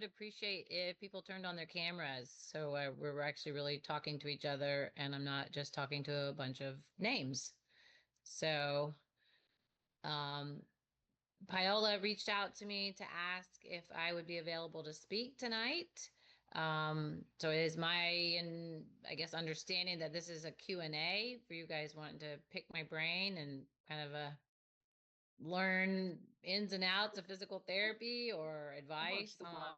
would appreciate if people turned on their cameras so we're actually really talking to each other and I'm not just talking to a bunch of names. So, um, Paola reached out to me to ask if I would be available to speak tonight. So it is my, and I guess, understanding that this is a Q&A for you guys wanting to pick my brain and kind of learn ins and outs of physical therapy or advice on.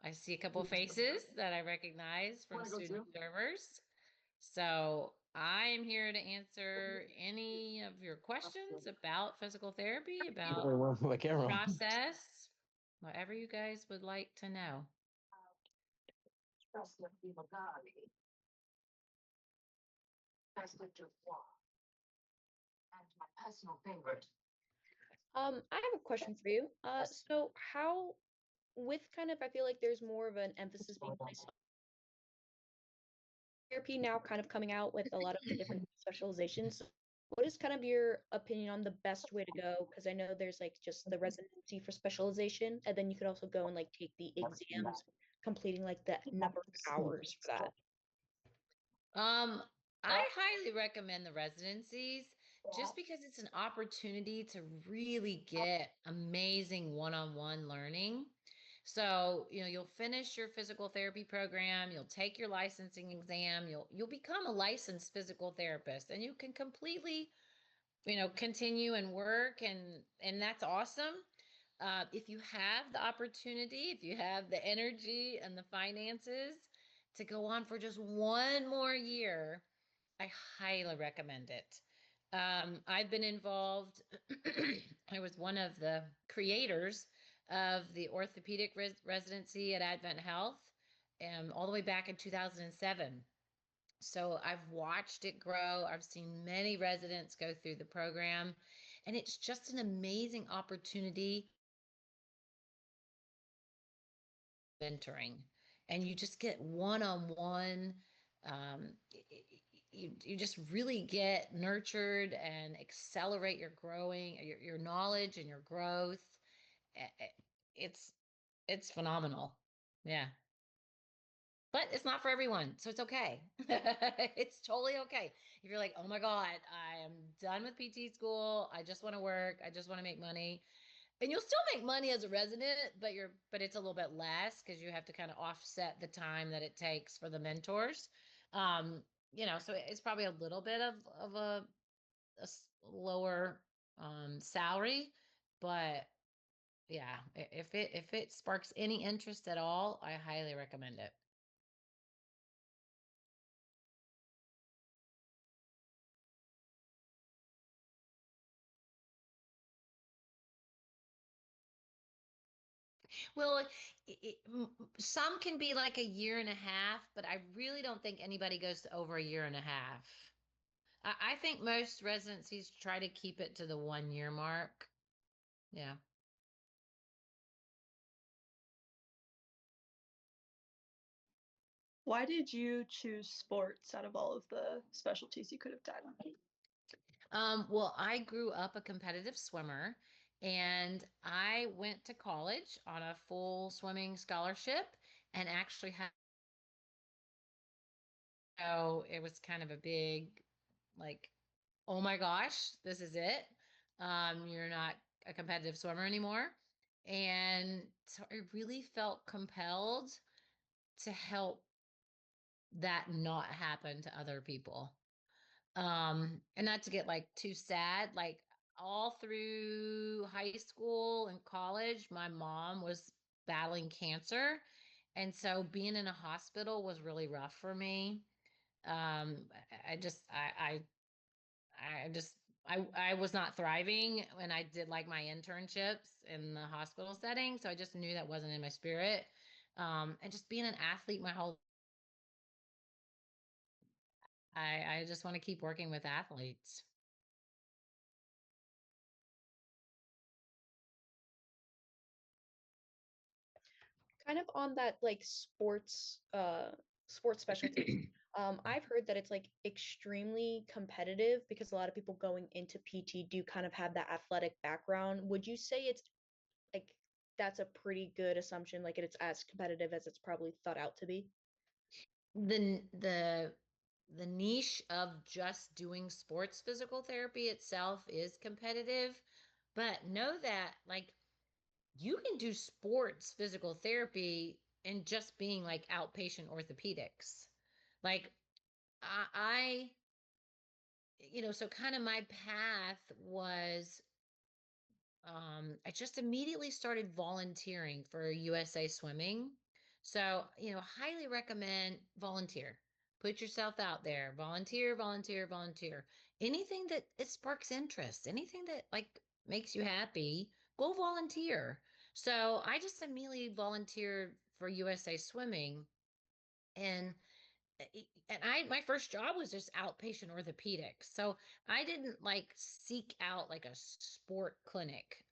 I see a couple faces that I recognize from student observers. So I am here to answer any of your questions about physical therapy, about The camera. process, whatever you guys would like to know. I have a question for you. So how, with kind of, I feel like there's more of an emphasis being placed on therapy now, kind of coming out with a lot of the different specializations. What is kind of your opinion on the best way to go? Because I know there's like just the residency for specialization, and then you could also go and like take the exams, completing like the number of hours for that. Um, I highly recommend the residencies just because it's an opportunity to really get amazing one-on-one learning. So, you'll finish your physical therapy program, you'll take your licensing exam, you'll become a licensed physical therapist and you can completely, continue and work and that's awesome. If you have the opportunity, if you have the energy and the finances to go on for just one more year, I highly recommend it. I've been involved. I was one of the creators of the orthopedic residency at Advent Health, all the way back in 2007. So I've watched it grow. I've seen many residents go through the program, and it's just an amazing opportunity mentoring. And you just get one-on-one. Um, you just really get nurtured and accelerate your growing, your knowledge and your growth. It's it's phenomenal. Yeah. But it's not for everyone, so it's okay. It's totally okay. If you're like, oh my God, I am done with PT school. I just want to work. I just want to make money. And you'll still make money as a resident, but it's a little bit less because you have to kind of offset the time that it takes for the mentors. Um, so it's probably a little bit of lower salary, but yeah, if it sparks any interest at all, I highly recommend it. Well, some can be like a year and a half, but I really don't think anybody goes to over a year and a half. I think most residencies try to keep it to the 1 year mark. Yeah. Why did you choose sports out of all of the specialties you could have done? Well, I grew up a competitive swimmer and I went to college on a full swimming scholarship and actually had, so it was kind of a big, like, oh my gosh, this is it. You're not a competitive swimmer anymore. And so I really felt compelled to help that not happen to other people. And not to get like too sad, like all through high school and college, my mom was battling cancer. And so being in a hospital was really rough for me. I just, I just, I was not thriving when I did like my internships in the hospital setting. So I just knew that wasn't in my spirit. And just being an athlete my whole, I just want to keep working with athletes. Kind of on that like sports specialty. I've heard that it's like extremely competitive because a lot of people going into PT do kind of have that athletic background. Would you say it's like that's a pretty good assumption. Like it's as competitive as it's probably thought out to be. The niche of just doing sports physical therapy itself is competitive, but know that like you can do sports physical therapy and just being like outpatient orthopedics. Like I so kind of my path was I just immediately started volunteering for USA Swimming. So, highly recommend volunteer. Put yourself out there. Volunteer, volunteer, volunteer. Anything that it sparks interest, anything that like makes you happy, go volunteer. So, I just immediately volunteered for USA Swimming and and I my first job was just outpatient orthopedics. So, I didn't like seek out like a sport clinic.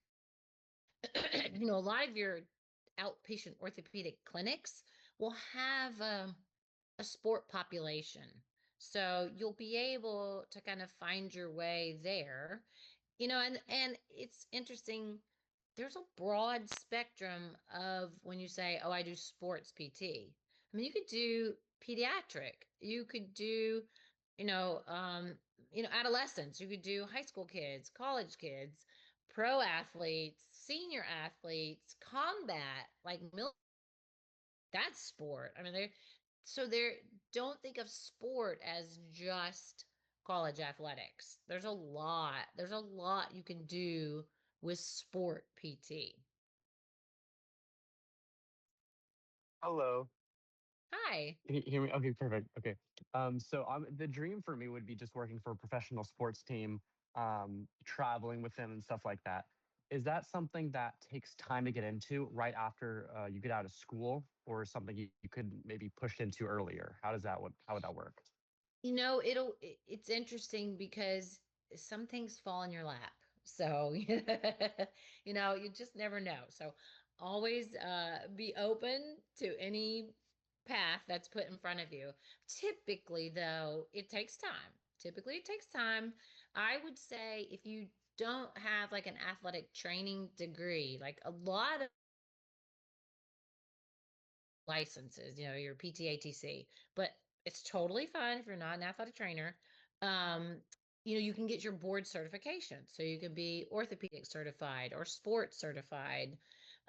A lot of your outpatient orthopedic clinics will have a sport population. So you'll be able to kind of find your way there. And it's interesting. There's a broad spectrum of when you say, "Oh, I do sports PT." I mean, you could do pediatric. You could do, you know, um, adolescents. You could do high school kids, college kids, pro athletes, senior athletes, combat, like that's sport. I mean, they're don't think of sport as just college athletics. There's a lot you can do with sport PT. Hello. Hi. Can you hear me? Okay, perfect. Okay. So the dream for me would be just working for a professional sports team, traveling with them and stuff like that. Is that something that takes time to get into right after you get out of school, or something you could maybe push into earlier? How would that work? It's interesting because some things fall in your lap. So, you just never know. So, always be open to any path that's put in front of you. Typically, though, it takes time. Typically, it takes time. I would say if you don't have like an athletic training degree, like a lot of licenses, your PTATC, but it's totally fine if you're not an athletic trainer. Um, you can get your board certification. So you can be orthopedic certified or sports certified.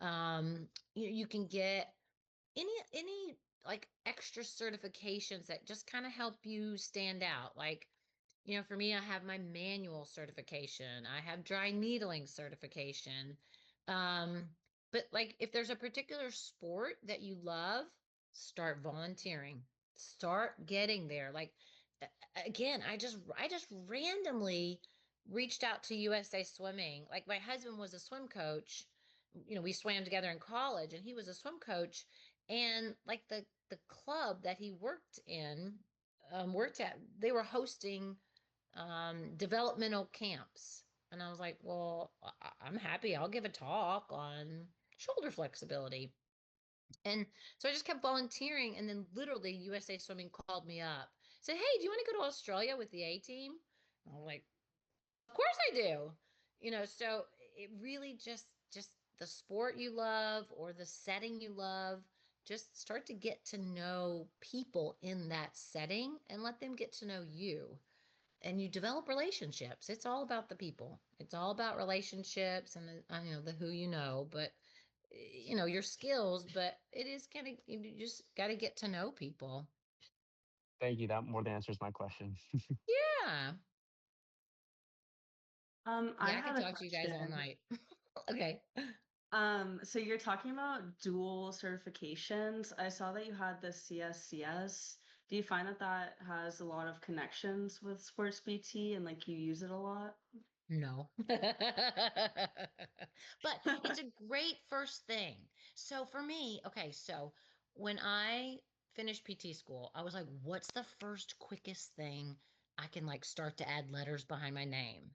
Um, you can get any like extra certifications that just kind of help you stand out. Like, for me, I have my manual certification. I have dry needling certification. Um, but like if there's a particular sport that you love, start volunteering. Start getting there. Like again, I just randomly reached out to USA Swimming. Like my husband was a swim coach. We swam together in college and he was a swim coach and like the club that he worked at, they were hosting developmental camps. And I was like, well, I'm happy. I'll give a talk on shoulder flexibility. And so I just kept volunteering. And then literally USA Swimming called me up, said, hey, do you want to go to Australia with the A team? And I'm like, of course I do. So it really just the sport you love or the setting you love, just start to get to know people in that setting and let them get to know you and you develop relationships. It's all about the people. It's all about relationships and the who but your skills. But it is kind of you just got to get to know people. Thank you. That more than answers my question. Yeah, I yeah. I could had a talk to you guys all question. night. Okay. So you're talking about dual certifications. I saw that you had the CSCS. Do you find that that has a lot of connections with sports BT and like you use it a lot? No. But it's a great first thing. So for me, okay, so when I finished PT school, I was like, what's the first quickest thing I can like start to add letters behind my name,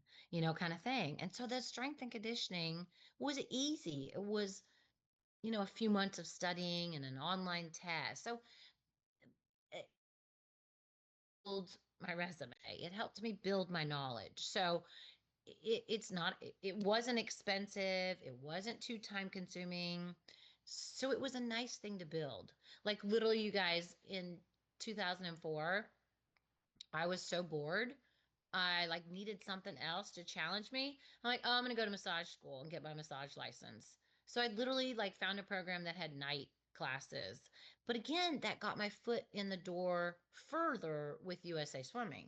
kind of thing. And so the strength and conditioning was easy. It was, a few months of studying and an online test. So it builds my resume. It helped me build my knowledge. So it's not, it wasn't expensive. It wasn't too time consuming. So it was a nice thing to build. Like literally, you guys, in 2004, I was so bored. I like needed something else to challenge me. I'm like, oh, I'm gonna go to massage school and get my massage license. So I literally like found a program that had night classes. But again, that got my foot in the door further with USA Swimming.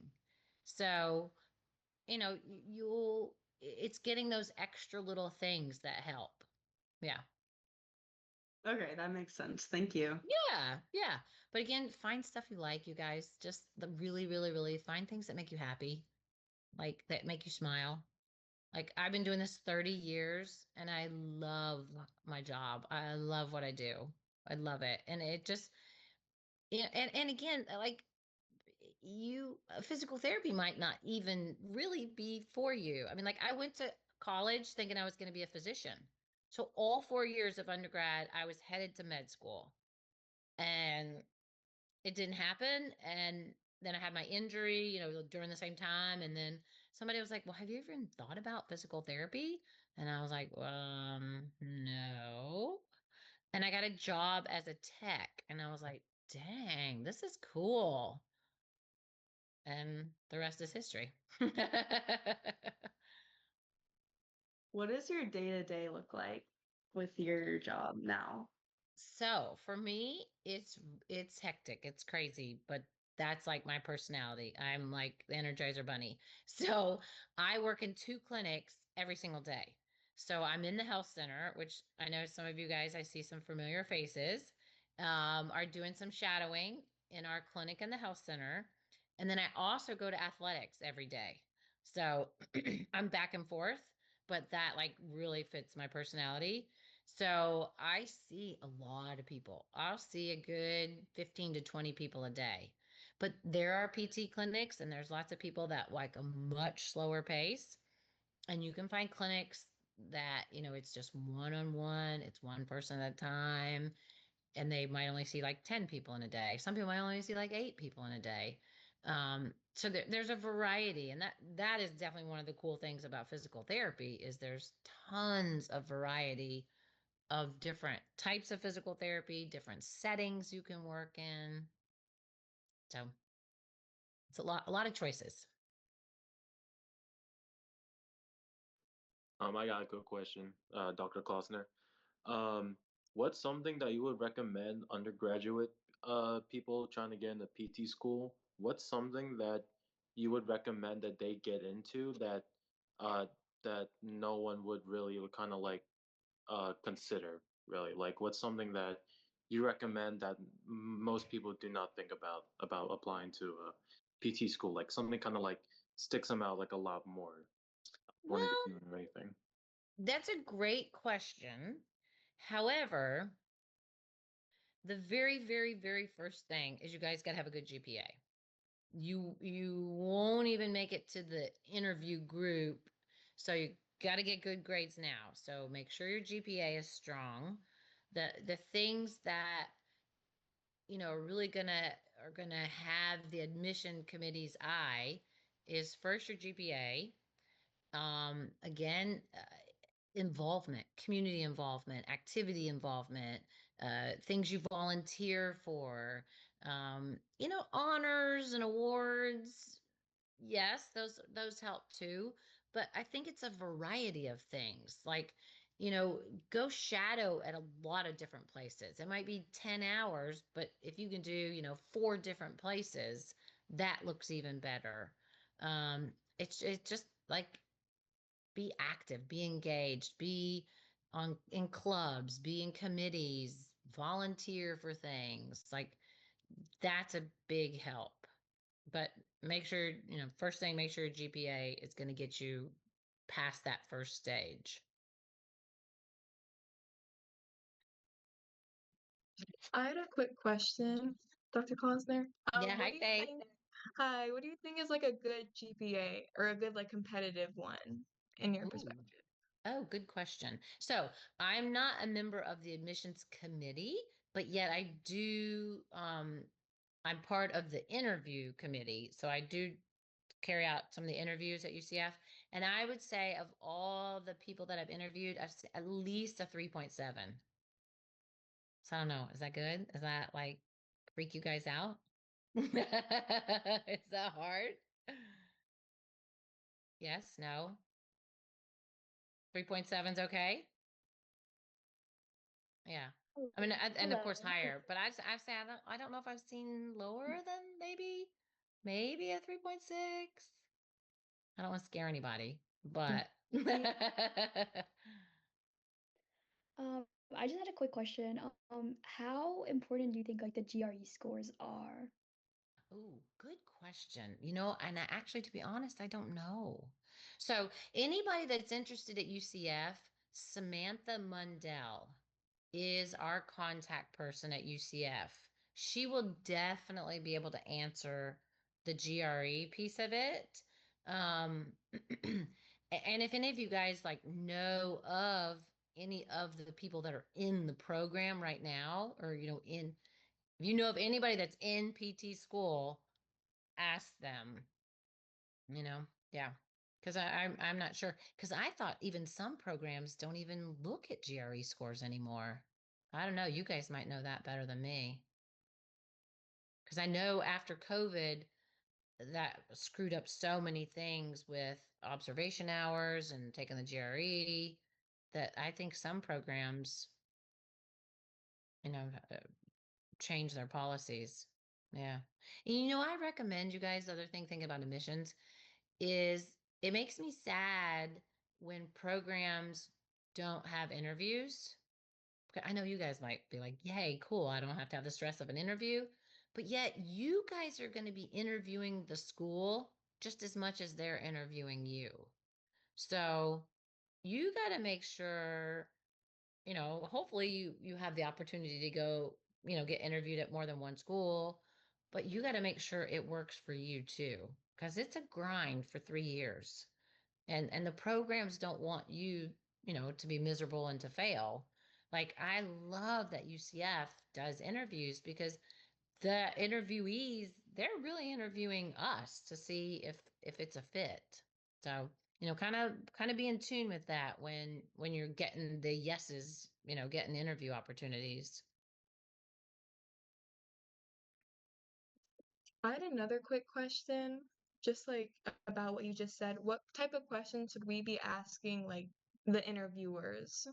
So, you'll it's getting those extra little things that help. Yeah. Okay, that makes sense. Thank you. Yeah, yeah. But again, find stuff you like, you guys. Just the really, really, really find things that make you happy, like that make you smile. Like I've been doing this 30 years and I love my job. I love what I do. I love it. And it just, and again, like physical therapy might not even really be for you. I mean, like I went to college thinking I was going to be a physician. So all 4 years of undergrad, I was headed to med school and it didn't happen. And then I had my injury, during the same time. And then somebody was like, well, have you ever even thought about physical therapy? And I was like, no. And I got a job as a tech. And I was like, dang, this is cool. And the rest is history. What does your day-to-day look like with your job now? So for me, it's hectic. It's crazy, but that's like my personality. I'm like the Energizer Bunny. So I work in two clinics every single day. So I'm in the health center, which I know some of you guys, I see some familiar faces, are doing some shadowing in our clinic in the health center. And then I also go to athletics every day. So I'm back and forth, but that like really fits my personality. So I see a lot of people. I'll see a good 15 to 20 people a day. But there are PT clinics and there's lots of people that like a much slower pace. And you can find clinics that, it's just one-on-one, it's one person at a time, and they might only see like 10 people in a day. Some people might only see like 8 people in a day. So there's a variety, and that is definitely one of the cool things about physical therapy is there's tons of variety of different types of physical therapy, different settings you can work in. So it's a lot of choices. I got a good question, Dr. Klausner. Um, what's something that you would recommend undergraduate people trying to get into PT school? What's something that you would recommend that they get into uh that no one would really kind of like consider really? Like what's something that you recommend that most people do not think about applying to PT school? Like something kind of like sticks them out like a lot more before they Well, do anything. that's a great question. However, the very, very, very first thing is you guys got to have a good GPA. You won't even make it to the interview group, so you got to get good grades now. So make sure your GPA is strong. The things that are really gonna have the admission committee's eye is first your GPA. Again, involvement, community involvement, activity involvement, things you volunteer for, honors and awards. Yes, those help too, but I think it's a variety of things. Like, go shadow at a lot of different places. It might be 10 hours, but if you can do, 4 different places, that looks even better. It's just like be active, be engaged, be on in clubs, be in committees, volunteer for things. Like that's a big help. But make sure, first thing, make sure your GPA is going to get you past that first stage. I had a quick question, Dr. Klausner. Yeah, What hi, do you Faith. think? Hi, what do you think is like a good GPA or a good like competitive one in your Ooh. perspective? Oh, good question. So I'm not a member of the admissions committee, but yet I do, I'm part of the interview committee. So I do carry out some of the interviews at UCF. And I would say of all the people that I've interviewed, I've at least a 3.7. So I don't know. Is that good? Is that like freak you guys out? Is that hard? Yes, no. 3.7 is okay. Yeah. I mean, and of course Hello. higher, but I've said I don't know if I've seen lower than maybe a 3.6. I don't want to scare anybody, but I just had a quick question. How important do you think like the GRE scores are? oh, good question. And actually, to be honest, I don't know. So anybody that's interested at UCF, Samantha Mundell is our contact person at UCF. She will definitely be able to answer the GRE piece of it. Um, and if any of you guys like know of any of the people that are in the program right now, or if you know of anybody that's in PT school, ask them, you know, yeah. Because I'm not sure. Because I thought even some programs don't even look at GRE scores anymore. I don't know. You guys might know that better than me. Because I know after COVID, that screwed up so many things with observation hours and taking the GRE that I think some programs, you know, uh, change their policies. Yeah. And, I recommend you guys, the other thing, thinking about admissions is it makes me sad when programs don't have interviews. I know you guys might be like, yay, cool. I don't have to have the stress of an interview. But yet you guys are going to be interviewing the school just as much as they're interviewing you. So you got to make sure, hopefully you have the opportunity to go, get interviewed at more than one school, but you got to make sure it works for you too, because it's a grind for 3 years. And the programs don't want you, to be miserable and to fail. Like I love that UCF does interviews because the interviewees, they're really interviewing us to see if it's a fit. So, kind of be in tune with that when you're getting the yeses, getting interview opportunities. I had another quick question, just like about what you just said. What type of questions should we be asking like the interviewers?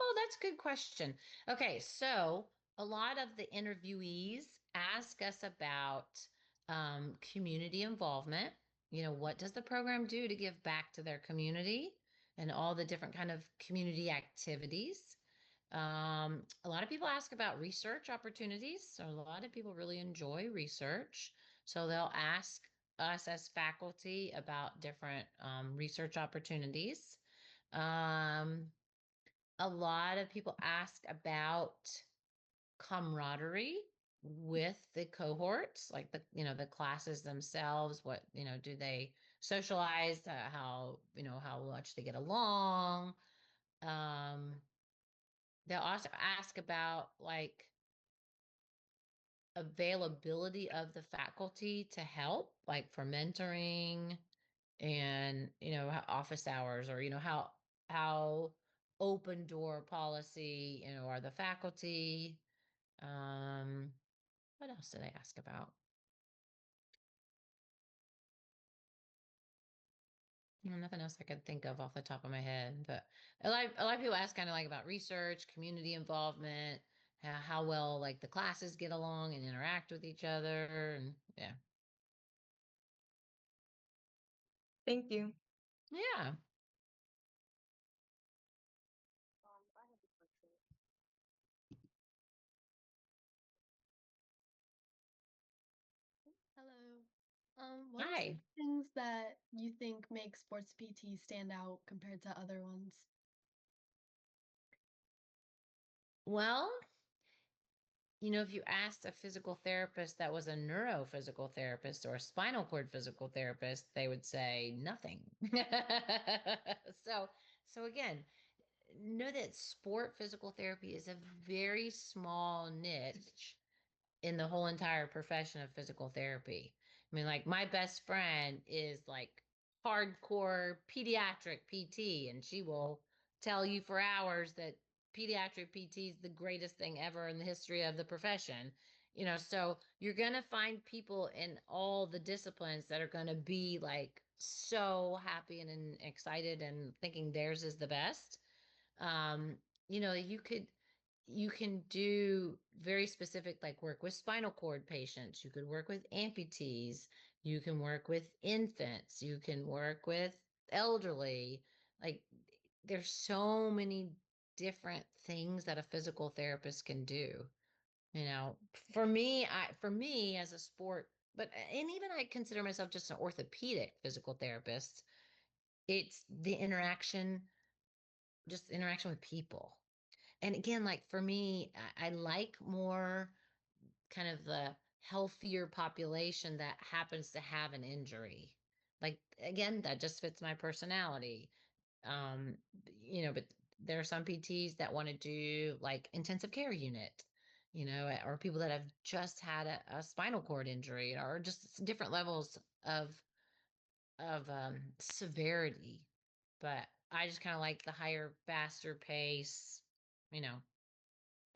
Oh, that's a good question. Okay, so a lot of the interviewees ask us about community involvement. What does the program do to give back to their community and all the different kind of community activities? A lot of people ask about research opportunities. So a lot of people really enjoy research. So they'll ask us as faculty about different research opportunities. Um, a lot of people ask about camaraderie with the cohorts, like the classes themselves. What, do they socialize? How much they get along. Um, they'll also ask about like availability of the faculty to help, like for mentoring and office hours, or how open door policy are the faculty. What else did I ask about? Nothing else I could think of off the top of my head, but a lot of people ask kind of like about research, community involvement, how well like the classes get along and interact with each other, and yeah. Thank you. Yeah. Hello. What are some Hi. things that you think make sports PT stand out compared to other ones? Well, if you asked a physical therapist that was a neurophysical therapist or a spinal cord physical therapist, they would say nothing. So, so again, know that sport physical therapy is a very small niche in the whole entire profession of physical therapy. I mean, like my best friend is like hardcore pediatric PT, and she will tell you for hours that pediatric PT is the greatest thing ever in the history of the profession. So you're going to find people in all the disciplines that are going to be like so happy and excited and thinking theirs is the best. um you can do very specific, like work with spinal cord patients, you could work with amputees, you can work with infants, you can work with elderly. Like, there's so many different things that a physical therapist can do. For me as a sport, and even I consider myself just an orthopedic physical therapist. It's the interaction, just interaction with people. And again, like for me, I like more kind of the healthier population that happens to have an injury. Like, again, that just fits my personality. Um, but there are some PTs that want to do like intensive care unit, or people that have just had a spinal cord injury, or just different levels of severity. But I just kind of like the higher, faster pace, you know,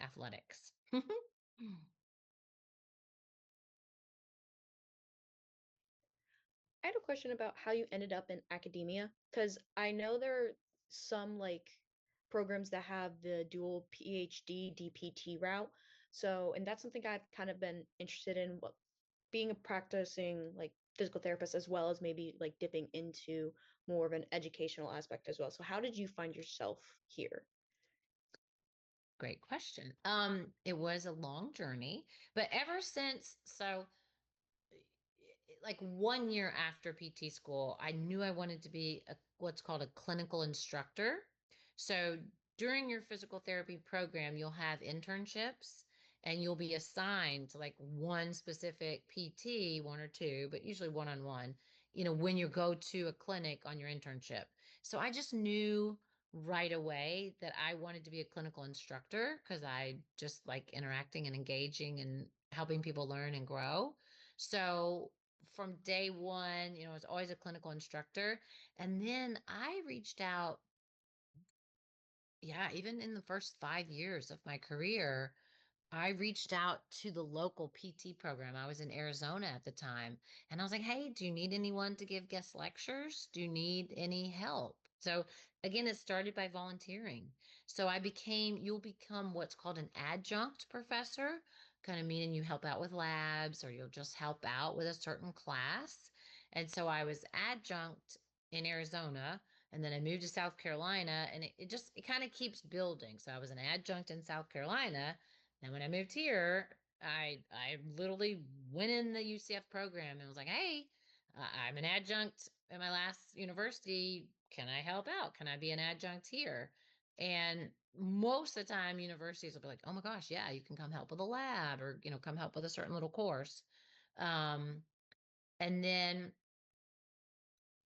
athletics. I had a question about how you ended up in academia, because I know there are some like programs that have the dual PhD DPT route. So, and that's something I've kind of been interested in, what being a practicing like physical therapist as well as maybe like dipping into more of an educational aspect as well. So, how did you find yourself here? Great question. It was a long journey, but ever since, like 1 year after PT school, I knew I wanted to be what's called a clinical instructor. So during your physical therapy program, you'll have internships and you'll be assigned to like one specific PT, one or two, but usually one on one, when you go to a clinic on your internship. So I just knew right away that I wanted to be a clinical instructor because I just like interacting and engaging and helping people learn and grow. So from day one, I was always a clinical instructor. And then I reached out, yeah, even in the first 5 years of my career, I reached out to the local PT program. I was in Arizona at the time. And I was like, hey, do you need anyone to give guest lectures? Do you need any help? So again, it started by volunteering. So you'll become what's called an adjunct professor, kind of meaning you help out with labs or you'll just help out with a certain class. And so I was adjunct in Arizona. And then I moved to South Carolina, and it kind of keeps building. So I was an adjunct in South Carolina. Then when I moved here, I literally went in the UCF program and was like, "Hey, I'm an adjunct at my last university. Can I help out? Can I be an adjunct here?" And most of the time, universities will be like, "Oh my gosh, yeah, you can come help with a lab or come help with a certain little course." Um, and then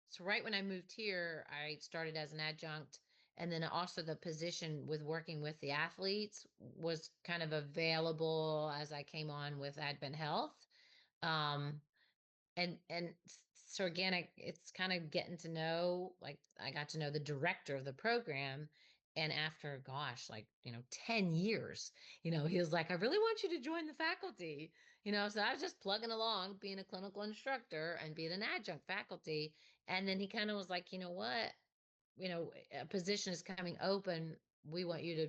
so right when I moved here, I started as an adjunct. And then also the position with working with the athletes was kind of available as I came on with Advent Health. Um, so again, it's kind of getting to know, like I got to know the director of the program. And after, gosh, like, 10 years, he was like, I really want you to join the faculty. So I was just plugging along, being a clinical instructor and being an adjunct faculty. And then he kind of was like, you know what? A position is coming open. We want you to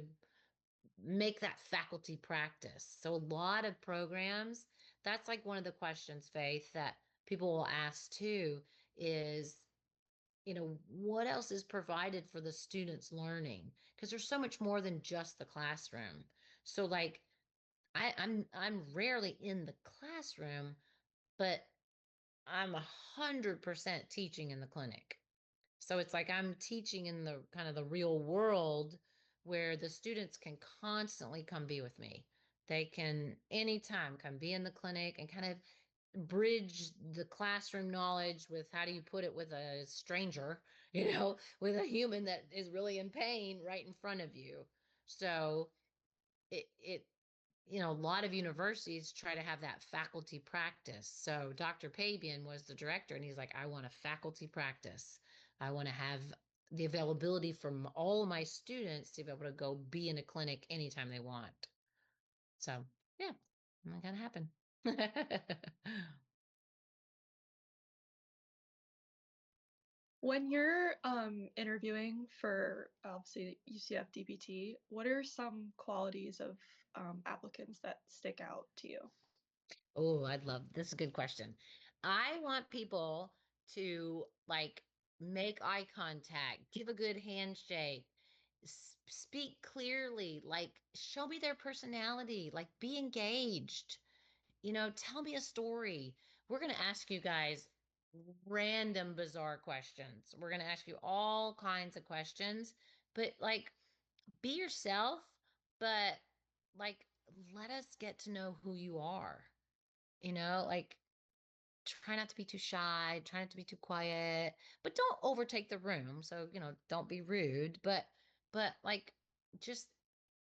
make that faculty practice. So a lot of programs, that's like one of the questions, Faith, that people will ask too is, what else is provided for the students learning? Because there's so much more than just the classroom. So like I'm rarely in the classroom, but I'm 100% teaching in the clinic. So it's like I'm teaching in the kind of the real world where the students can constantly come be with me. They can anytime come be in the clinic and kind of bridge the classroom knowledge with how do you put it with a stranger, with a human that is really in pain right in front of you. So it a lot of universities try to have that faculty practice. So Dr. Pabian was the director, and he's like, I want a faculty practice. I want to have the availability from all of my students to be able to go be in a clinic anytime they want. So yeah, that can happen. When you're interviewing for obviously UCF DPT, what are some qualities of applicants that stick out to you? Oh, I'd love this is a good question. I want people to like make eye contact, give a good handshake, speak clearly, like show me their personality, like be engaged. Tell me a story. We're going to ask you guys random bizarre questions. We're going to ask you all kinds of questions, but like be yourself, but like let us get to know who you are. Like try not to be too shy, try not to be too quiet, but don't overtake the room. So, don't be rude, but like just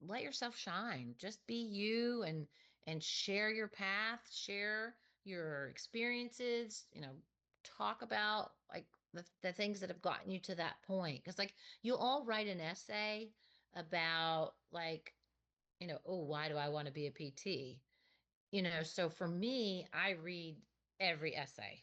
let yourself shine. Just be you and share your path, share your experiences, talk about like the things that have gotten you to that point. Cause like you'll all write an essay about like, oh, why do I want to be a PT? So for me, I read every essay.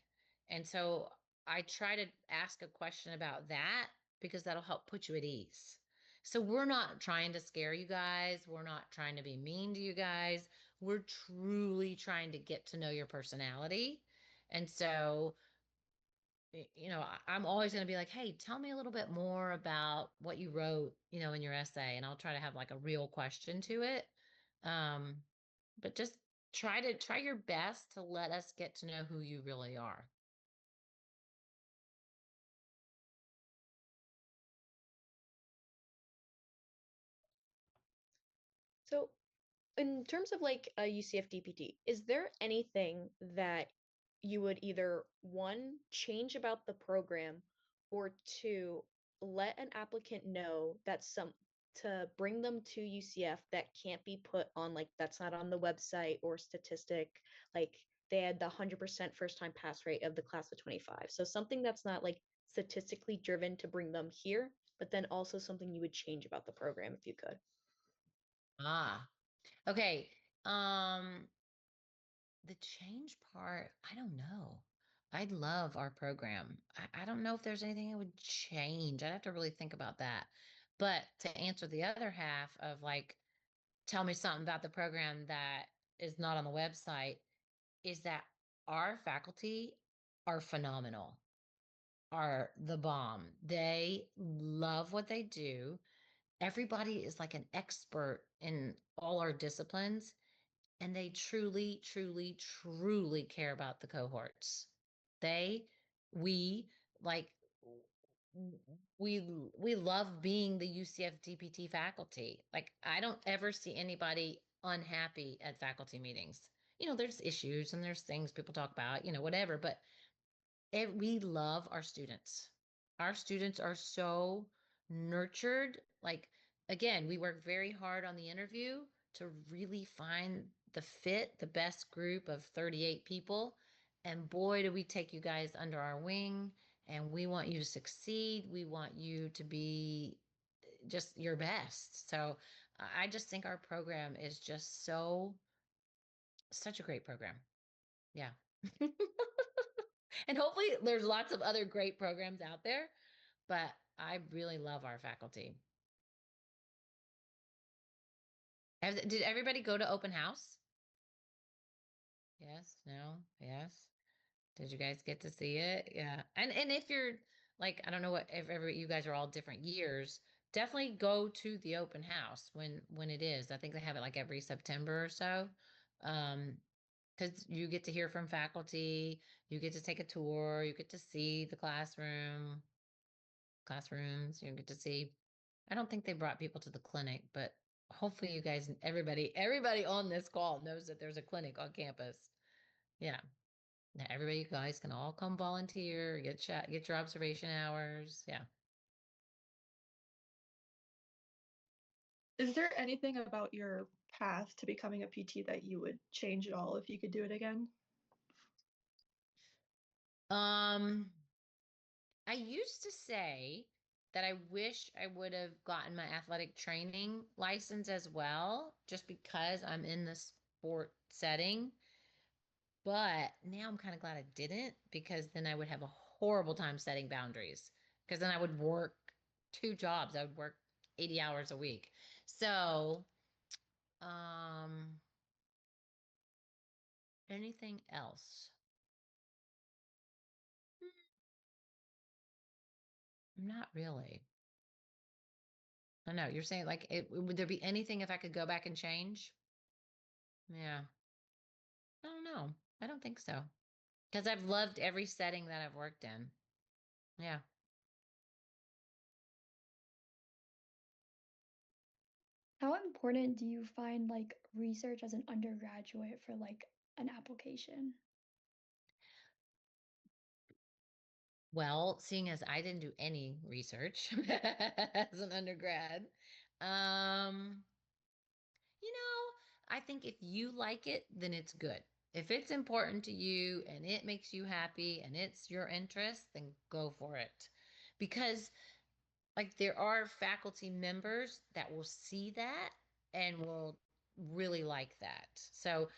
And so I try to ask a question about that because that'll help put you at ease. So we're not trying to scare you guys. We're not trying to be mean to you guys. We're truly trying to get to know your personality. And so, I'm always going to be like, hey, tell me a little bit more about what you wrote, in your essay. And I'll try to have like a real question to it. Um, but just try your best to let us get to know who you really are. So, in terms of like a UCF DPT, is there anything that you would either one, change about the program, or two, let an applicant know that some to bring them to UCF that can't be put on like that's not on the website or statistic, like they had the 100% first time pass rate of the class of 25. So something that's not like statistically driven to bring them here, but then also something you would change about the program if you could. Ah, okay. Um, the change part, I don't know. I love our program. I don't know if there's anything I would change. I'd have to really think about that. But to answer the other half of like, tell me something about the program that is not on the website, is that our faculty are phenomenal, are the bomb. They love what they do. Everybody is like an expert in all our disciplines, and they truly, truly, truly care about the cohorts. They, we, like, we we love being the UCF DPT faculty. Like, I don't ever see anybody unhappy at faculty meetings. There's issues and there's things people talk about, whatever, but we love our students. Our students are so nurtured. Like, again, we work very hard on the interview to really find the fit, the best group of 38 people. And boy, do we take you guys under our wing. And we want you to succeed. We want you to be just your best. So I just think our program is just such a great program. Yeah. And hopefully there's lots of other great programs out there, but I really love our faculty. Did everybody go to open house? Yes, no, yes. Did you guys get to see it? Yeah. And if you're like, I don't know what if ever you guys are all different years, definitely go to the open house when it is. I think they have it like every September or so. Um, because you get to hear from faculty, you get to take a tour, you get to see the classrooms, you get to see. I don't think they brought people to the clinic, but hopefully you guys, everybody on this call knows that there's a clinic on campus. Yeah. Now everybody, you guys can all come volunteer, get your observation hours. Yeah. Is there anything about your path to becoming a PT that you would change at all if you could do it again? I used to say that I wish I would have gotten my athletic training license as well, just because I'm in the sport setting. But now I'm kind of glad I didn't, because then I would have a horrible time setting boundaries. Because then I would work 2 jobs. I would work 80 hours a week. So, um, anything else? Not really. I know you're saying like, would there be anything if I could go back and change? Yeah, I don't know. I don't think so. Because I've loved every setting that I've worked in. Yeah. How important do you find like research as an undergraduate for like an application? Well, seeing as I didn't do any research as an undergrad, um, I think if you like it, then it's good. If it's important to you and it makes you happy and it's your interest, then go for it. Because like there are faculty members that will see that and will really like that. So,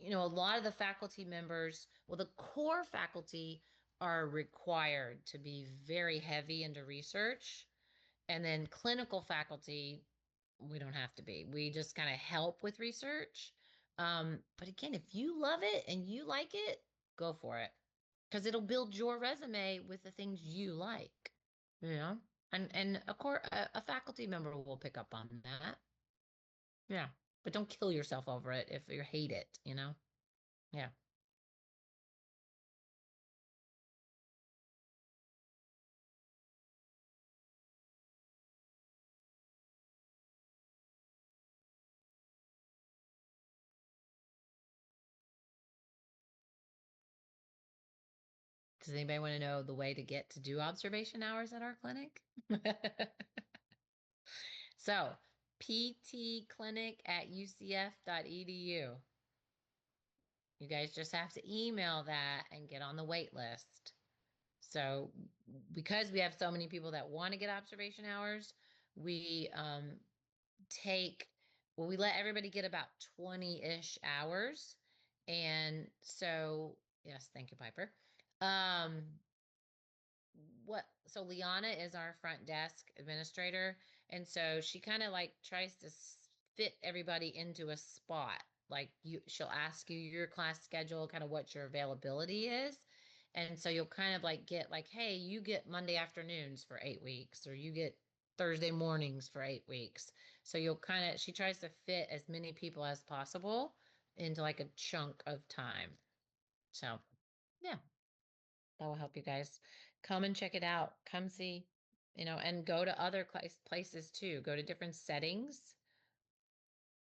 a lot of the faculty members, well, the core faculty are required to be very heavy into research. And then clinical faculty, we don't have to be. We just kind of help with research. But again, if you love it and you like it, go for it, because it'll build your resume with the things you like, you know? And of course, a faculty member will pick up on that. Yeah. But don't kill yourself over it if you hate it. Yeah. Does anybody want to know the way to get to do observation hours at our clinic? So, ptclinic@ucf.edu. You guys just have to email that and get on the wait list. So, because we have so many people that want to get observation hours, we take, well, we let everybody get about 20-ish hours. And so, yes, thank you, Piper. Um, so Liana is our front desk administrator, and so she kind of like tries to fit everybody into a spot. Like, she'll ask you your class schedule, kind of what your availability is. And so you'll kind of like get like, hey, you get Monday afternoons for 8 weeks, or you get Thursday mornings for 8 weeks. So she tries to fit as many people as possible into like a chunk of time. So yeah, that will help you guys. Come and check it out. Come see, and go to other places too. Go to different settings,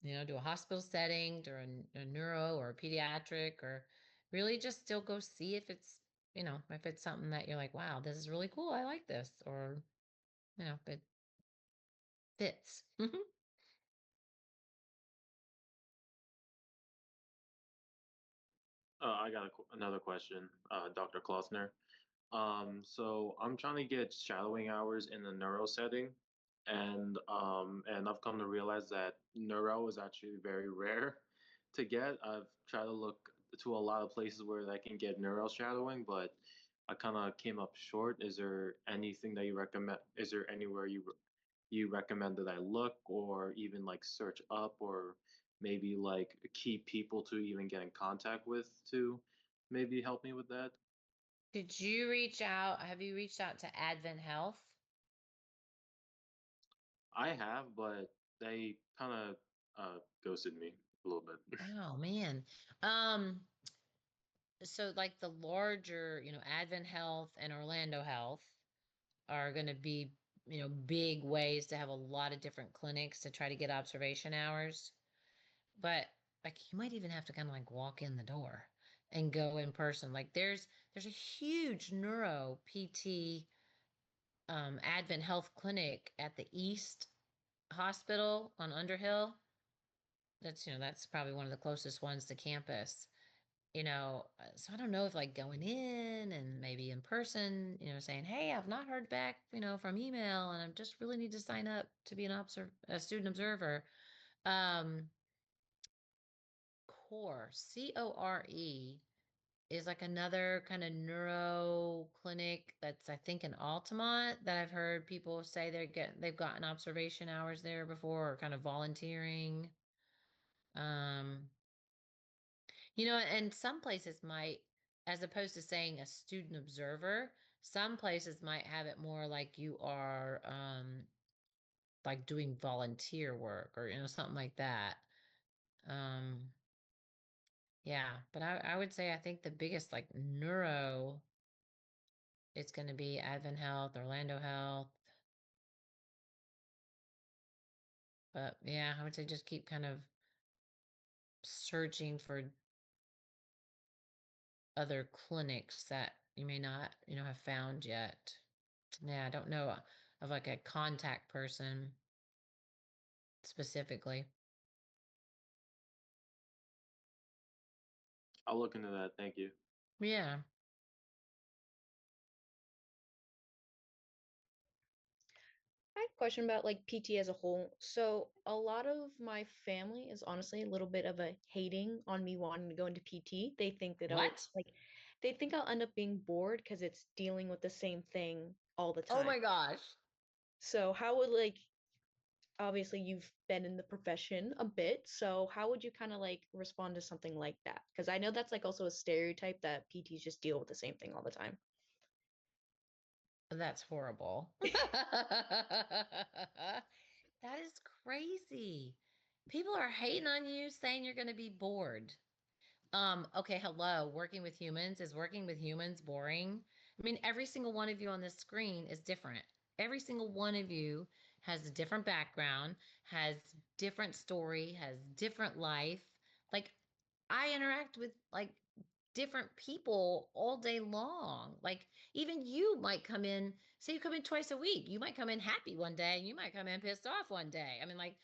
do a hospital setting, do a neuro or a pediatric, or really just still go see if it's something that you're like, wow, this is really cool. I like this, or, if it fits. I got another question, Dr. Klausner. So I'm trying to get shadowing hours in the neuro setting, and I've come to realize that neuro is actually very rare to get. I've tried to look to a lot of places where I can get neuro shadowing, but I kind of came up short. Is there anything that you recommend? Is there anywhere you recommend that I look, or even like search up, or maybe like key people to even get in contact with to maybe help me with that? Did you reach out? Have you reached out to Advent Health? I have, but they kind of ghosted me a little bit. Oh man. Um, so like the larger, Advent Health and Orlando Health are going to be, big ways to have a lot of different clinics to try to get observation hours. But like you might even have to kind of like walk in the door and go in person. Like there's a huge neuro PT Advent Health clinic at the east Hospital on Underhill. That's probably one of the closest ones to campus. So I don't know if like going in and maybe in person, saying, "Hey, I've not heard back, from email, and I just really need to sign up to be a student observer." Um, CORE is like another kind of neuro clinic that's I think in Altamont that I've heard people say they've gotten observation hours there before or kind of volunteering. Um, and some places might, as opposed to saying a student observer, some places might have it more like you are like doing volunteer work or something like that. Um, yeah, but I would say I think the biggest like neuro it's going to be Advent Health, Orlando Health. But yeah, I would say just keep kind of searching for other clinics that you may not, have found yet. Yeah, I don't know of like a contact person specifically. I'll look into that. Thank you. Yeah. I have a question about like PT as a whole. So a lot of my family is honestly a little bit of a hating on me wanting to go into PT. They think that What? they think I'll end up being bored because it's dealing with the same thing all the Oh time. my gosh. So how would obviously you've been in the profession a bit, so how would you kind of like respond to something like that? Because I know that's like also a stereotype that PTs just deal with the same thing all the time. That's horrible. That is crazy. People are hating on you saying you're going to be bored. Okay, hello. Working with humans, is working with humans boring? I mean, every single one of you on this screen is different. Every single one of you has a different background, has different story, has different life. Like I interact with like different people all day long. Like even you might come in, say you come in twice a week. You might come in happy one day and you might come in pissed off one day. I mean, like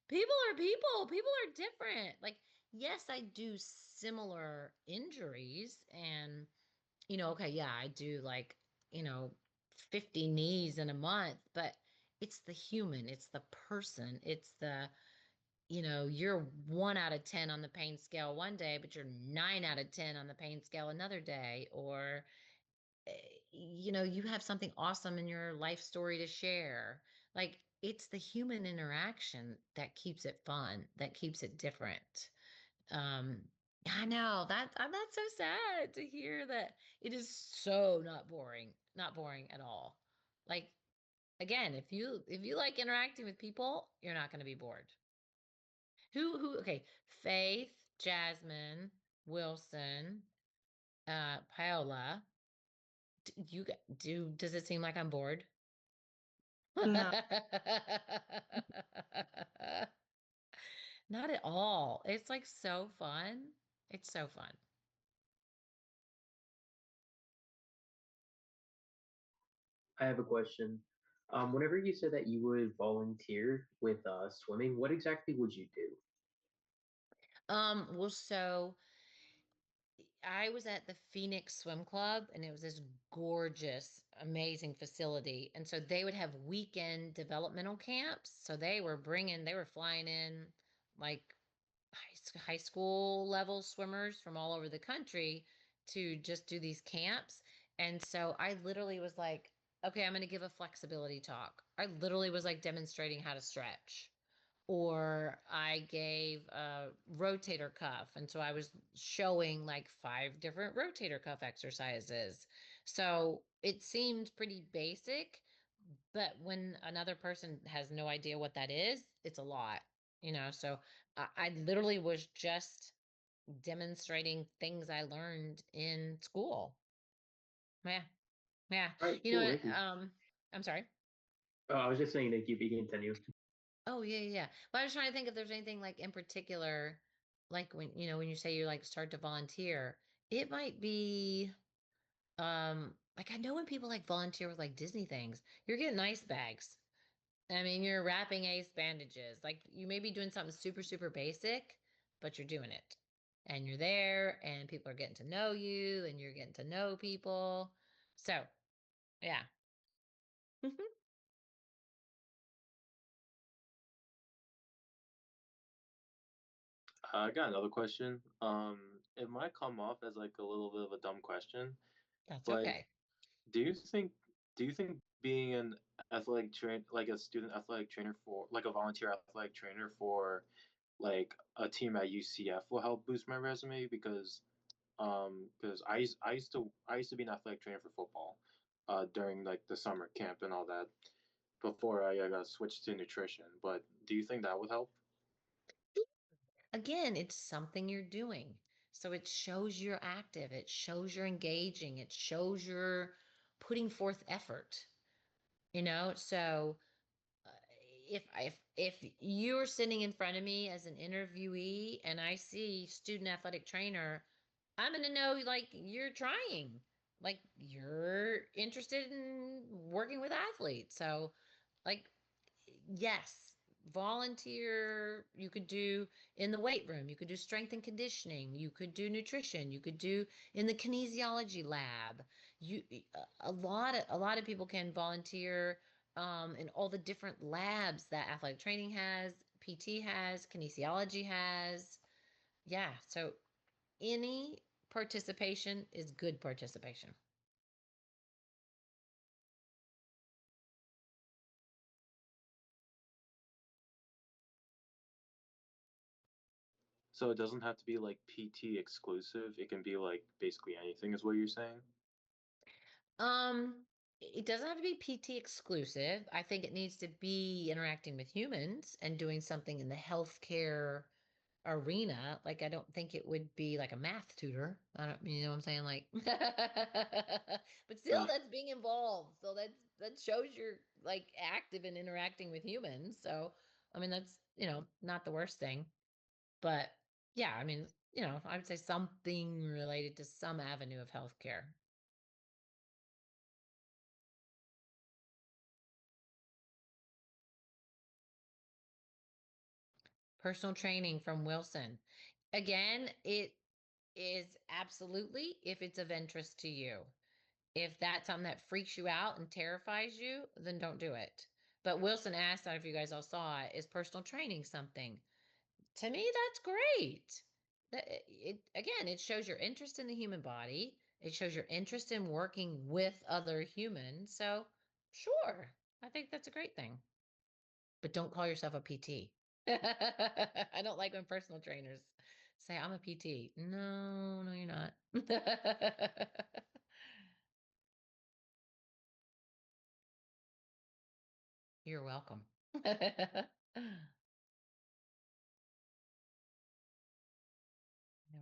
people are people. People are different. Like, yes, I do similar injuries and okay, yeah, I do like, you know, 50 knees in a month, but it's the human, it's the person, it's the you're 1 out of 10 on the pain scale one day, but you're 9 out of 10 on the pain scale another day. Or, eh, you have something awesome in your life story to share. Like, it's the human interaction that keeps it fun, that keeps it different. Um, I know that's so sad to hear that it is so not boring at all. Like, again, if you like interacting with people, you're not going to be bored. Okay, Faith, Jasmine, Wilson, Paola. Does it seem like I'm bored? No. Not at all. It's like so fun. It's so fun. I have a question. Whenever you said that you would volunteer with swimming, what exactly would you do? Well, so I was at the Phoenix Swim Club and it was this gorgeous, amazing facility. And so they would have weekend developmental camps. So they were flying in like high school level swimmers from all over the country to just do these camps. And so I literally was like, okay, I'm going to give a flexibility talk. I literally was like demonstrating how to stretch. Or I gave a rotator cuff. And so I was showing like 5 different rotator cuff exercises. So it seemed pretty basic, but when another person has no idea what that is, it's a lot, So I literally was just demonstrating things I learned in school. Yeah. Yeah. All right, You know cool, what? thank you. I'm sorry. I was just saying thank you. You can continue. Oh, yeah, yeah. But I was trying to think if there's anything like in particular, like when you say you like start to volunteer, it might be like I know when people like volunteer with like Disney things, you're getting ice bags. I mean, you're wrapping ace bandages. Like you may be doing something super, super basic, but you're doing it. And you're there and people are getting to know you and you're getting to know people. So, yeah. I got another question. It might come off as like a little bit of a dumb question, That's but okay. do you think do you think being an athletic train like a student athletic trainer for like a volunteer athletic trainer for like a team at UCF will help boost my resume because I used to be an athletic trainer for football during like the summer camp and all that before I got switched to nutrition. But do you think that would help? Again, it's something you're doing. So it shows you're active, it shows you're engaging, it shows you're putting forth effort, you know? So uh, if you're sitting in front of me as an interviewee and I see student athletic trainer, I'm going to know like you're trying, like you're interested in working with athletes. So like yes, volunteer. You could do in the weight room, you could do strength and conditioning, you could do nutrition, you could do in the kinesiology lab. You a lot of people can volunteer in all the different labs that athletic training has, PT has, kinesiology has. Yeah, so any participation is good participation. So it doesn't have to be like PT exclusive. It can be like basically anything, is what you're saying? Um, it doesn't have to be PT exclusive. I think it needs to be interacting with humans and doing something in the healthcare arena. Like, I don't think it would be like a math tutor. I don't, you know what I'm saying? Like, but still, Uh, that's being involved. So that shows you're like active and interacting with humans. So, I mean, that's, not the worst thing. But yeah, I mean, I would say something related to some avenue of healthcare. Personal training from Wilson. Again, it is absolutely if it's of interest to you. If that's something that freaks you out and terrifies you, then don't do it. But Wilson asked, I don't know if you guys all saw it, is personal training something? To me, that's great. It shows your interest in the human body. It shows your interest in working with other humans. So, sure, I think that's a great thing. But don't call yourself a PT. I don't like when personal trainers say, I'm a PT. No, no, you're not. You're welcome. I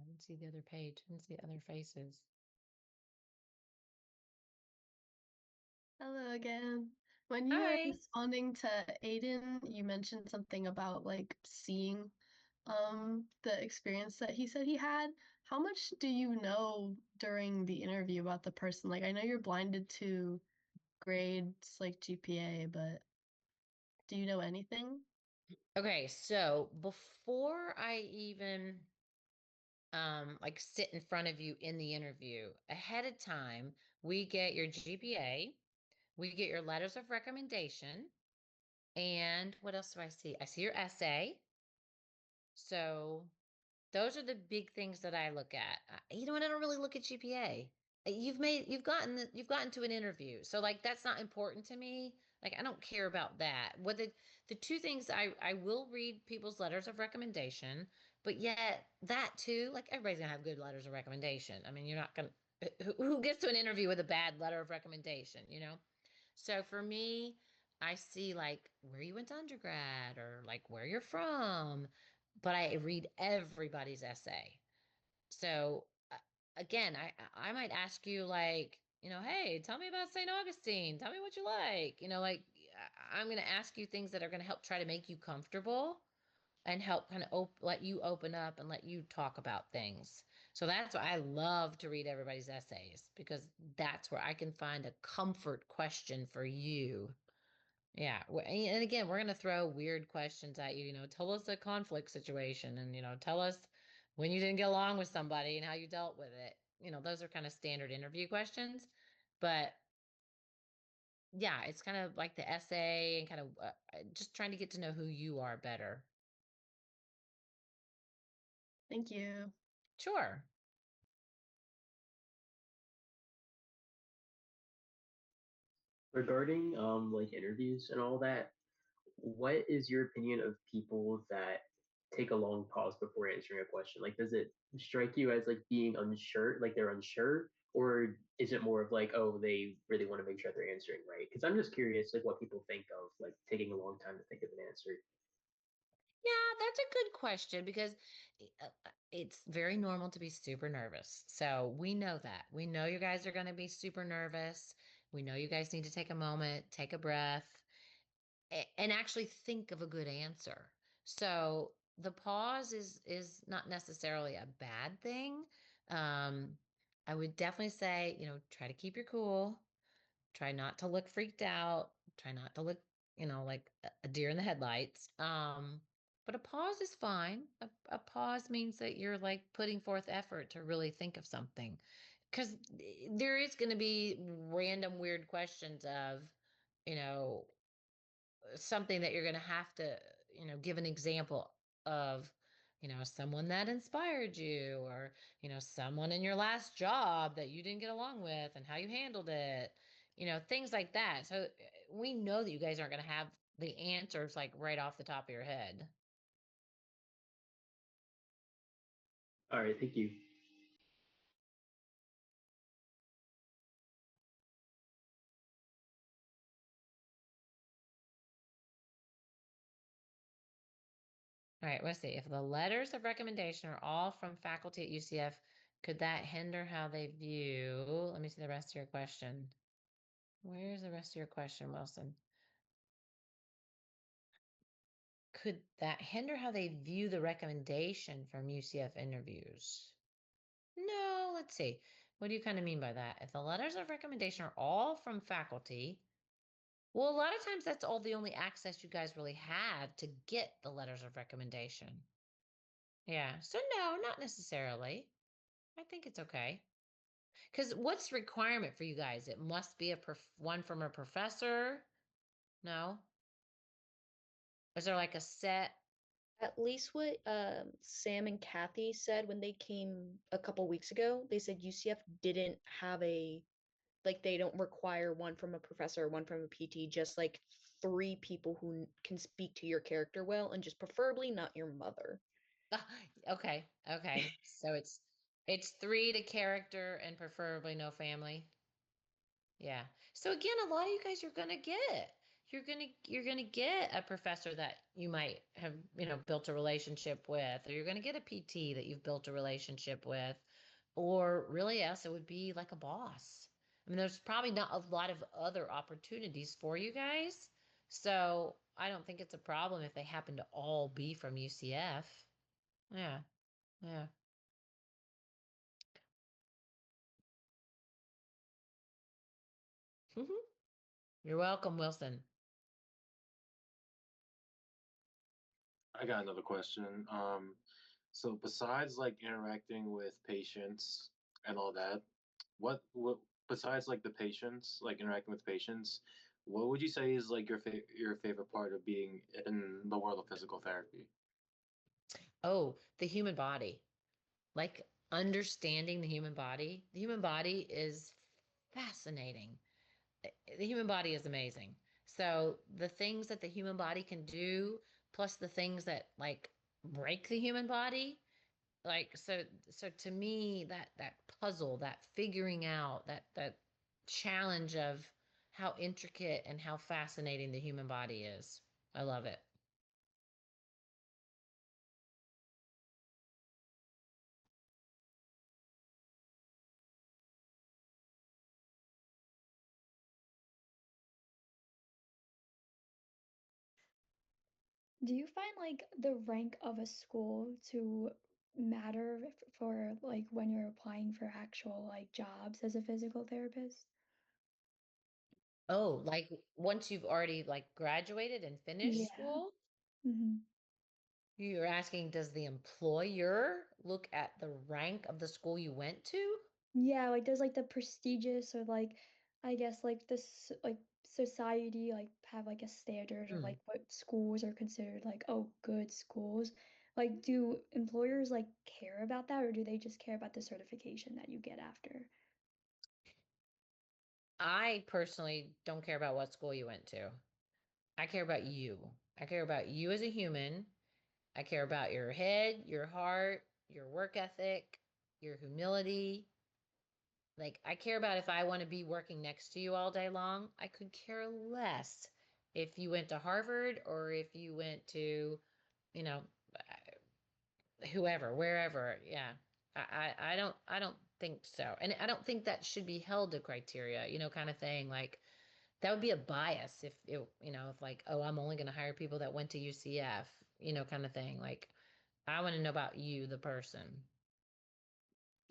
didn't see the other page. I didn't see other faces. Hello again. When you were Hi. responding to Aiden, you mentioned something about like seeing the experience that he said he had. How much do you know during the interview about the person? Like I know you're blinded to grades like GPA, but do you know anything? Okay, so before I even like sit in front of you in the interview, ahead of time, we get your GPA, we get your letters of recommendation, and what else do I see? I see your essay. So those are the big things that I look at. You know what? I don't really look at GPA. You've gotten to an interview. So like that's not important to me. Like I don't care about that. What the two things I will read people's letters of recommendation, but yet that too, like everybody's gonna have good letters of recommendation. I mean, you're not gonna who gets to an interview with a bad letter of recommendation, you know? So for me, I see like where you went to undergrad or like where you're from, but I read everybody's essay. So again, I might ask you like, hey, tell me about St. Augustine. Tell me what you like. Like I'm going to ask you things that are going to help try to make you comfortable and help kind of let you open up and let you talk about things. So that's why I love to read everybody's essays because that's where I can find a comfort question for you. Yeah. And again, we're going to throw weird questions at you. Tell us a conflict situation and, tell us when you didn't get along with somebody and how you dealt with it. Those are kind of standard interview questions. But yeah, it's kind of like the essay and kind of just trying to get to know who you are better. Thank you. Sure. Regarding like interviews and all that, what is your opinion of people that take a long pause before answering a question? Like, does it strike you as like being unsure, like they're unsure, or is it more of like, oh, they really want to make sure they're answering right? Because I'm just curious, like, what people think of like taking a long time to think of an answer. Yeah, that's a good question because it's very normal to be super nervous. So we know that. We know you guys are going to be super nervous. We know you guys need to take a moment, take a breath, and actually think of a good answer. So the pause is not necessarily a bad thing. Um, I would definitely say, try to keep your cool. Try not to look freaked out. Try not to look, like a deer in the headlights. But a pause is fine. A pause means that you're like putting forth effort to really think of something. Because there is going to be random weird questions of, you know, something that you're going to have to, give an example of, someone that inspired you or, someone in your last job that you didn't get along with and how you handled it, things like that. So we know that you guys aren't going to have the answers like right off the top of your head. All right, thank you. All right, let's see. If the letters of recommendation are all from faculty at UCF, could that hinder how they view? Let me see the rest of your question. Where's the rest of your question, Wilson? Could that hinder how they view the recommendation from UCF interviews? No, let's see. What do you kind of mean by that? If the letters of recommendation are all from faculty, well, a lot of times that's all the only access you guys really have to get the letters of recommendation. Yeah, so no, not necessarily. I think it's okay. Because what's the requirement for you guys? It must be one from a professor? No? Is there like a set? At least what Sam and Kathy said when they came a couple weeks ago, they said UCF didn't have a like they don't require one from a professor or one from a PT, just like three people who can speak to your character well and just preferably not your mother. Okay, okay. So it's three to character and preferably no family. Yeah. So again, a lot of you guys are gonna get. You're gonna get a professor that you might have, built a relationship with, or you're gonna get a PT that you've built a relationship with, or really else it would be like a boss. I mean, there's probably not a lot of other opportunities for you guys. So I don't think it's a problem if they happen to all be from UCF. Yeah, yeah. You're welcome, Wilson. I got another question. So besides like interacting with patients and all that, what besides like the patients, like interacting with patients, what would you say is like your favorite part of being in the world of physical therapy? Oh, the human body. Like understanding the human body. The human body is fascinating. The human body is amazing. So the things that the human body can do, plus the things that like break the human body, like so to me that puzzle, that figuring out, that challenge of how intricate and how fascinating the human body is. I love it. Do you find like the rank of a school to matter for like when you're applying for actual like jobs as a physical therapist? Oh, like once you've already like graduated and finished Yeah. school? hmm You're asking, does the employer look at the rank of the school you went to? Yeah, like does like the prestigious or like I guess like this like society like have like a standard of Hmm. like what schools are considered like oh good schools. Like do employers like care about that or do they just care about the certification that you get after? I personally don't care about what school you went to. I care about you. I care about you as a human. I care about your head, your heart, your work ethic, your humility. Like, I care about if I want to be working next to you all day long. I could care less if you went to Harvard or if you went to, you know, whoever, wherever. Yeah. I don't think so. And I don't think that should be held to criteria, kind of thing. Like that would be a bias if it, if like, oh, I'm only going to hire people that went to UCF, kind of thing. Like I want to know about you, the person.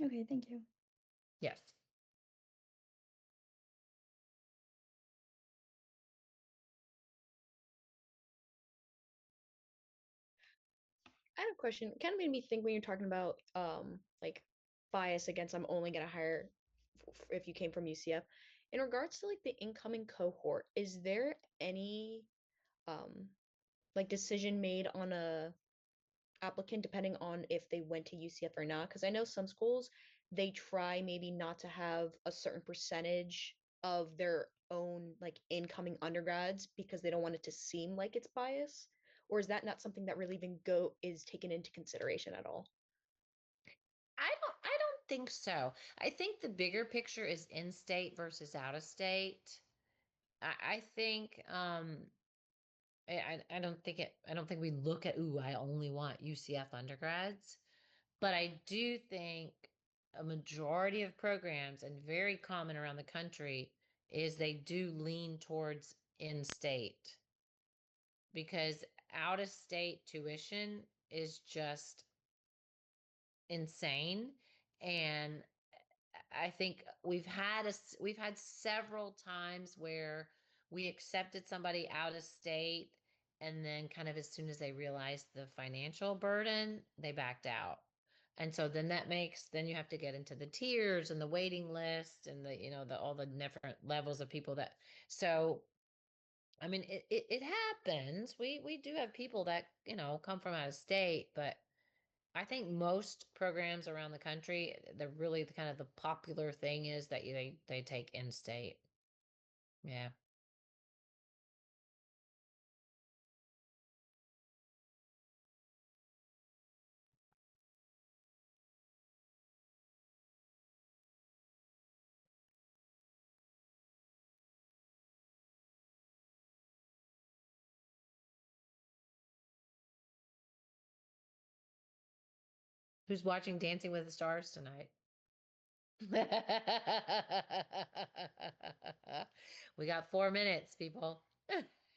Okay, thank you. Yes. I have a question. It kind of made me think when you're talking about like bias against I'm only gonna hire if you came from UCF. In regards to like the incoming cohort, is there any um like decision made on a applicant depending on if they went to UCF or not? Because I know some schools they try maybe not to have a certain percentage of their own like incoming undergrads because they don't want it to seem like it's bias. Or is that not something that really even go is taken into consideration at all? I don't think so. I think the bigger picture is in-state versus out-of-state. I think I don't think we look at, ooh, I only want UCF undergrads. But I do think a majority of programs, and very common around the country, is they do lean towards in-state because out-of-state tuition is just insane. And I think we've had several times where we accepted somebody out of state and then kind of as soon as they realized the financial burden, they backed out. And so then you have to get into the tiers and the waiting list and the all the different levels of people that so I mean it happens. We do have people that, come from out of state, but I think most programs around the country, the really the kind of the popular thing is that they take in-state. Yeah. Who's watching Dancing with the Stars tonight? We got 4 minutes, people.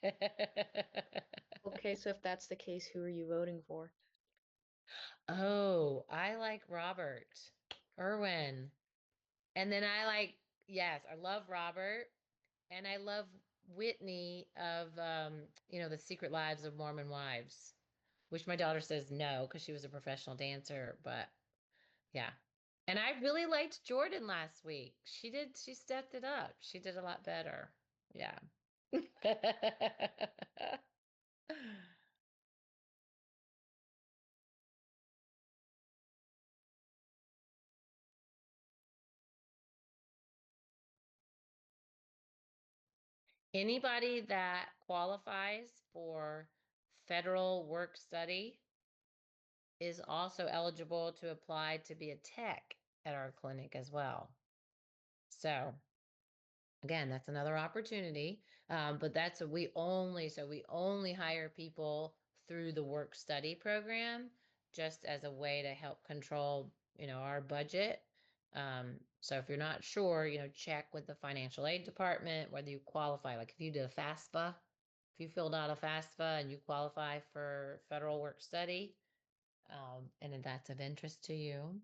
Okay, so if that's the case, who are you voting for? Oh, I like Robert Irwin. And then yes, I love Robert. And I love Whitney of, The Secret Lives of Mormon Wives, which my daughter says no because she was a professional dancer. But yeah. And I really liked Jordan last week. She stepped it up. She did a lot better. Yeah. Anybody that qualifies for federal work study is also eligible to apply to be a tech at our clinic as well. So again, that's another opportunity. But we only hire people through the work study program just as a way to help control, our budget. So if you're not sure, check with the financial aid department whether you qualify. Like if you did a FAFSA, if you filled out a FAFSA and you qualify for federal work study, and if that's of interest to you,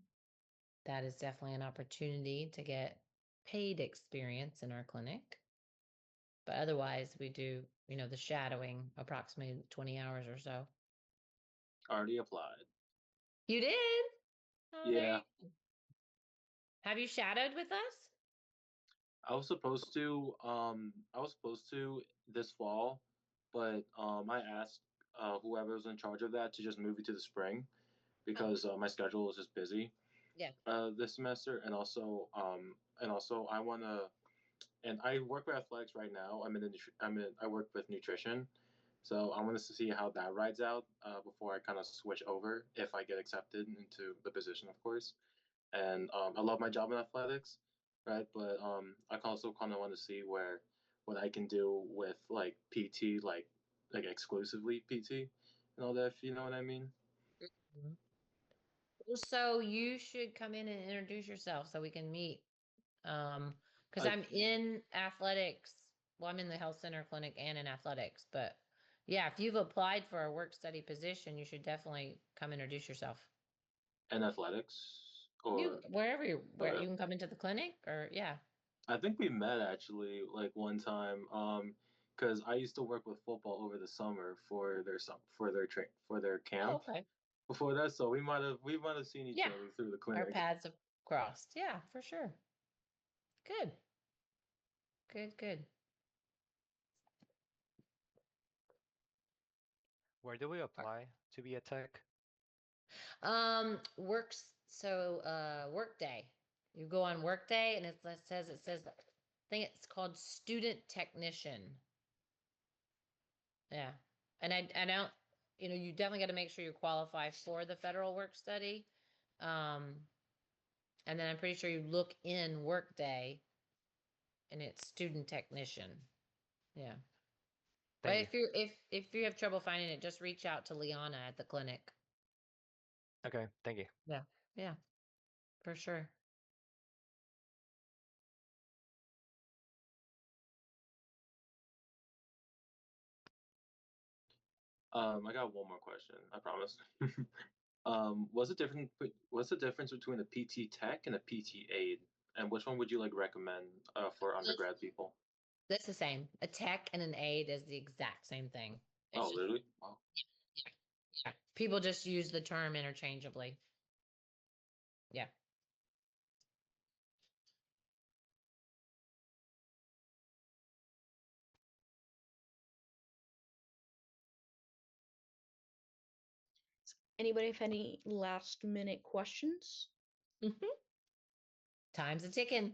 that is definitely an opportunity to get paid experience in our clinic. But otherwise, we do, the shadowing approximately 20 hours or so. Already applied. You did? Oh, there Yeah. you go. Have you shadowed with us? I was supposed to this fall, but I asked whoever was in charge of that to just move it to the spring because my schedule is just busy Yeah. this semester, and also I want to, and I work with athletics right now. I work with nutrition, so I want to see how that rides out before I kind of switch over if I get accepted into the position, of course. And I love my job in athletics, right? But I also kind of want to see what I can do with like PT, like exclusively PT, and all that. If you know what I mean. Mhm. Well, so you should come in and introduce yourself so we can meet. Because I I'm in athletics. Well, I'm in the health center clinic and in athletics. But yeah, if you've applied for a work study position, you should definitely come introduce yourself. and athletics, You or wherever where okay. you can come into the clinic or yeah. I think we met actually like one time. Because I used to work with football over the summer for their Oh, camp okay. before that, so we might have seen each Yeah. other through the Our clinic. paths have crossed. Yeah, for sure. Good. Good, good. Where do we apply to be a tech? Workday. You go on Workday and it says I think it's called student technician. Yeah. And I don't, you definitely got to make sure you qualify for the federal work study. Um, and then I'm pretty sure you look in Workday and it's student technician. Yeah. But Thank you. if you have trouble finding it, just reach out to Liana at the clinic. Okay, thank you. Yeah. Yeah, for sure. I got one more question. I promise. What's the difference between a PT Tech and a PT Aide, and which one would you like recommend for undergrad people? That's the same. A tech and an aide is the exact same thing. It's Oh, just, really? Wow. yeah. People just use the term interchangeably. Yeah. Anybody have any last minute questions? Time's a ticking.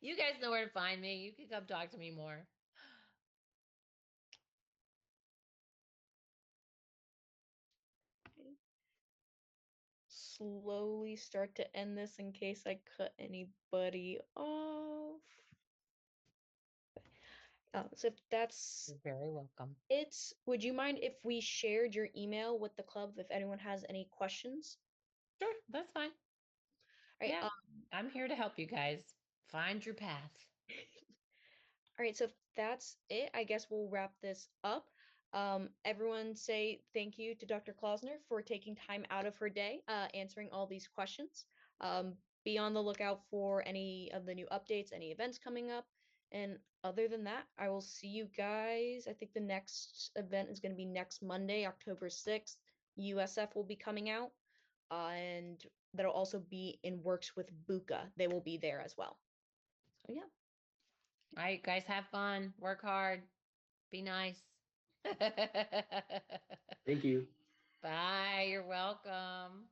You guys know where to find me. You can come talk to me more. Okay. Slowly start to end this in case I cut anybody off. So if that's You're very welcome. it, would you mind if we shared your email with the club if anyone has any questions? Sure, that's fine. All right. Yeah, I'm here to help you guys find your path. All right, so if that's it, I guess we'll wrap this up. Everyone say thank you to Dr. Klausner for taking time out of her day, answering all these questions. Um, be on the lookout for any of the new updates, any events coming up. And other than that, I will see you guys. I think the next event is going to be next Monday, October 6th. USF will be coming out, and that'll also be in works with Buka. They will be there as well. So, yeah. All right, guys, have fun. Work hard. Be nice. Thank you. Bye. You're welcome.